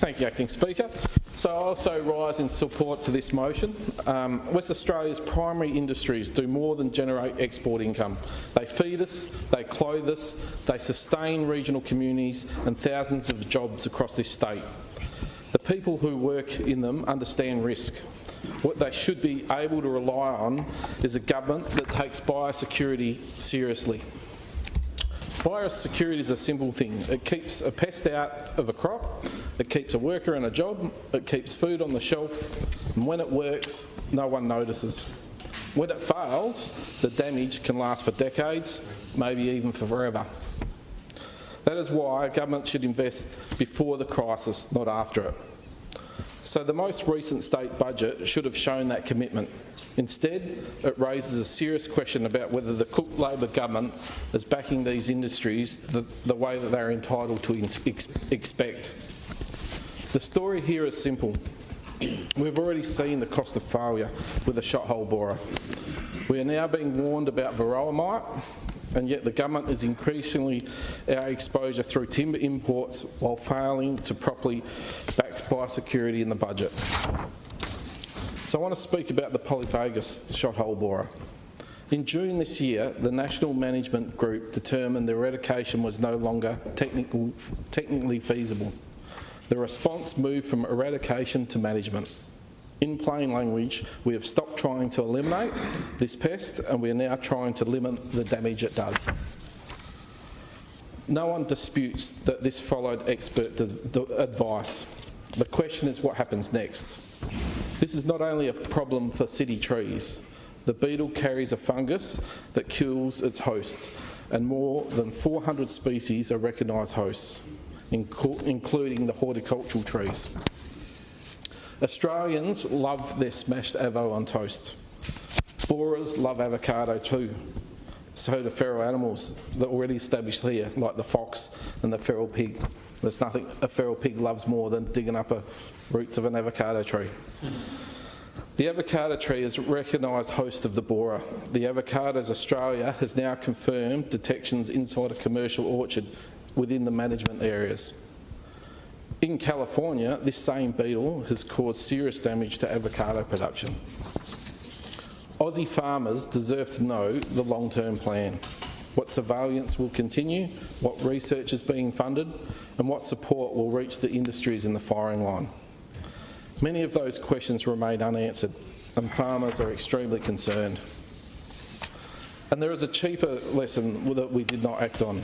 Thank you, Acting Speaker. So I also rise in support to this motion. West Australia's primary industries do more than generate export income. They feed us, they clothe us, they sustain regional communities and thousands of jobs across this state. The people who work in them understand risk. What they should be able to rely on is a government that takes biosecurity seriously. Biosecurity is a simple thing. It keeps a pest out of a crop, it keeps a worker in a job, it keeps food on the shelf, and when it works, no one notices. When it fails, the damage can last for decades, maybe even for forever. That is why a government should invest before the crisis, not after it. So the most recent state budget should have shown that commitment. Instead, it raises a serious question about whether the Cook Labor government is backing these industries the way that they're entitled to expect. The story here is simple. We've already seen the cost of failure with the shot hole borer. We are now being warned about varroa-mite, and yet the government is increasingly our exposure through timber imports while failing to properly back biosecurity in the budget. So I want to speak about the polyphagous shot hole borer. In June this year, the National Management Group determined the eradication was no longer technically feasible. The response moved from eradication to management. In plain language, we have stopped trying to eliminate this pest and we are now trying to limit the damage it does. No one disputes that this followed expert advice. The question is what happens next. This is not only a problem for city trees. The beetle carries a fungus that kills its host, and more than 400 species are recognised hosts, including the horticultural trees. Australians love their smashed avo on toast. Borers love avocado too. So do feral animals that are already established here, like the fox and the feral pig. There's nothing a feral pig loves more than digging up the roots of an avocado tree. The avocado tree is a recognised host of the borer. The Avocados Australia has now confirmed detections inside a commercial orchard within the management areas. In California, this same beetle has caused serious damage to avocado production. Aussie farmers deserve to know the long-term plan, what surveillance will continue, what research is being funded, and what support will reach the industries in the firing line. Many of those questions remain unanswered, and farmers are extremely concerned. And there is a cheaper lesson that we did not act on.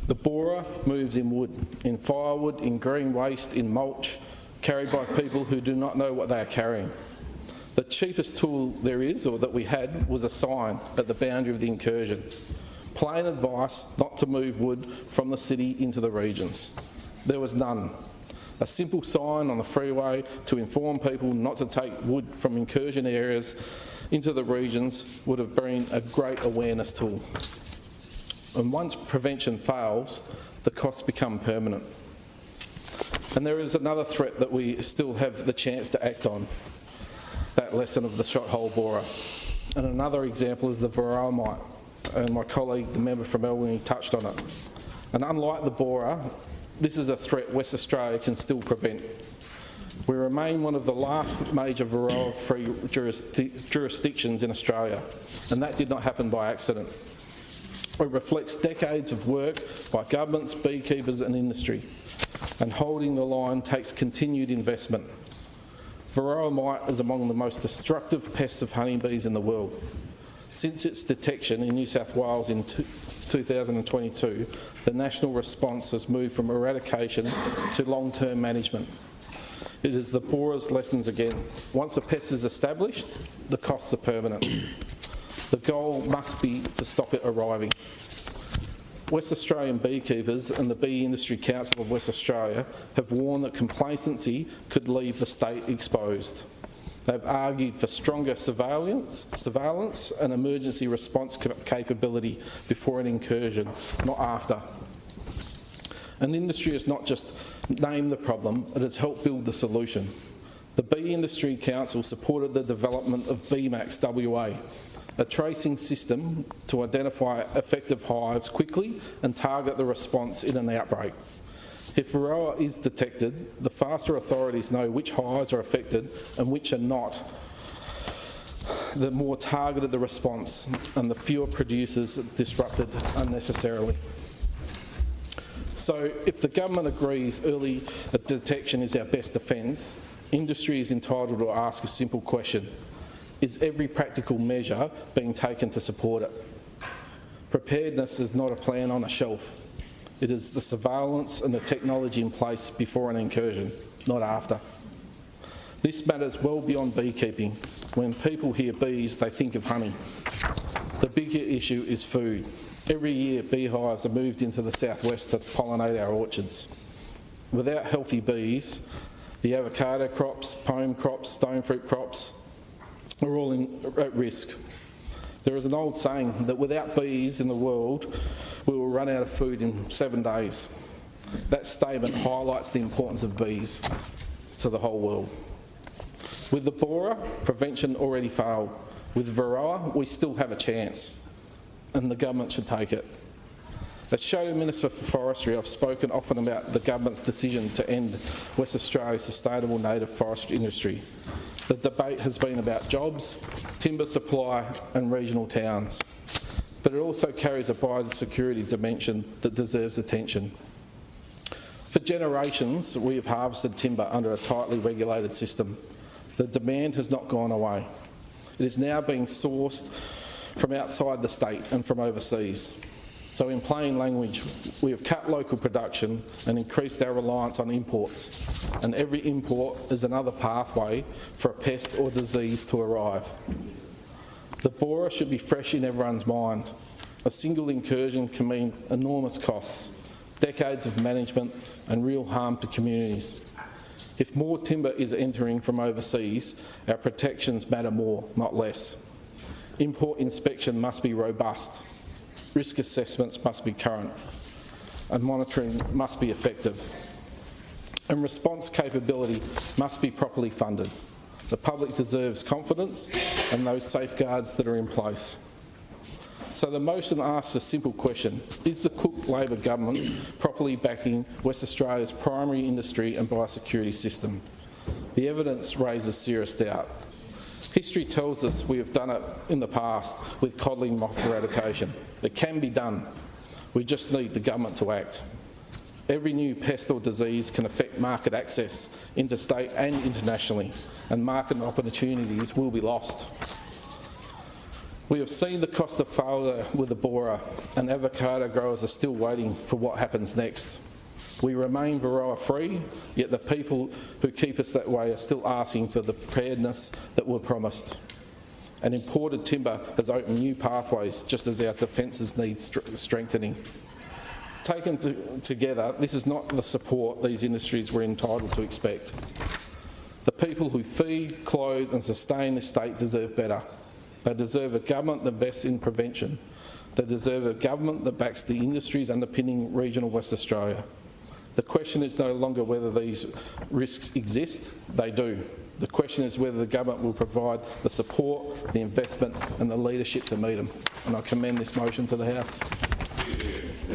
The borer moves in wood, in firewood, in green waste, in mulch, carried by people who do not know what they are carrying. The cheapest tool there is, or that we had, was a sign at the boundary of the incursion. Plain advice not to move wood from the city into the regions. There was none. A simple sign on the freeway to inform people not to take wood from incursion areas into the regions would have been a great awareness tool. And once prevention fails, the costs become permanent. And there is another threat that we still have the chance to act on, that lesson of the shot hole borer. And another example is the varroa-mite, and my colleague, the member from Albany, touched on it. And unlike the borer, this is a threat West Australia can still prevent. We remain one of the last major VARROA-free jurisdictions in Australia, and that did not happen by accident. It reflects decades of work by governments, beekeepers and industry, and holding the line takes continued investment. Varroa-mite is among the most destructive pests of honeybees in the world. Since its detection in New South Wales in 2022, the national response has moved from eradication to long-term management. It is the borer's lessons again. Once a pest is established, the costs are permanent. The goal must be to stop it arriving. West Australian beekeepers and the Bee Industry Council of West Australia have warned that complacency could leave the state exposed. They've argued for stronger surveillance and emergency response capability before an incursion, not after. And industry has not just named the problem, it has helped build the solution. The Bee Industry Council supported the development of BMAX WA, a tracing system to identify effective hives quickly and target the response in an outbreak. If varroa is detected, the faster authorities know which hives are affected and which are not, the more targeted the response and the fewer producers disrupted unnecessarily. So if the government agrees early detection is our best defence, industry is entitled to ask a simple question: is every practical measure being taken to support it? Preparedness is not a plan on a shelf. It is the surveillance and the technology in place before an incursion, not after. This matters well beyond beekeeping. When people hear bees, they think of honey. The bigger issue is food. Every year, beehives are moved into the southwest to pollinate our orchards. Without healthy bees, the avocado crops, pome crops, stone fruit crops are all at risk. There is an old saying that without bees in the world, we will run out of food in 7 days. That statement highlights the importance of bees to the whole world. With the borer, prevention already failed. With varroa, we still have a chance, and the government should take it. As Shadow Minister for Forestry, I've spoken often about the government's decision to end West Australia's sustainable native forest industry. The debate has been about jobs, timber supply and regional towns, but it also carries a biosecurity dimension that deserves attention. For generations, we have harvested timber under a tightly regulated system. The demand has not gone away. It is now being sourced from outside the state and from overseas. So in plain language, we have cut local production and increased our reliance on imports. And every import is another pathway for a pest or disease to arrive. The borer should be fresh in everyone's mind. A single incursion can mean enormous costs, decades of management and real harm to communities. If more timber is entering from overseas, our protections matter more, not less. Import inspection must be robust. Risk assessments must be current, and monitoring must be effective. And response capability must be properly funded. The public deserves confidence and those safeguards that are in place. So the motion asks a simple question: is the Cook Labor government properly backing West Australia's primary industry and biosecurity system? The evidence raises serious doubt. History tells us we have done it in the past with codling moth eradication. It can be done. We just need the government to act. Every new pest or disease can affect market access interstate and internationally, and market opportunities will be lost. We have seen the cost of failure with the borer, and avocado growers are still waiting for what happens next. We remain varroa-free, yet the people who keep us that way are still asking for the preparedness that were promised. And imported timber has opened new pathways, just as our defences need strengthening. Taken together, this is not the support these industries were entitled to expect. The people who feed, clothe and sustain this state deserve better. They deserve a government that invests in prevention. They deserve a government that backs the industries underpinning regional West Australia. The question is no longer whether these risks exist, they do. The question is whether the government will provide the support, the investment and the leadership to meet them. And I commend this motion to the House.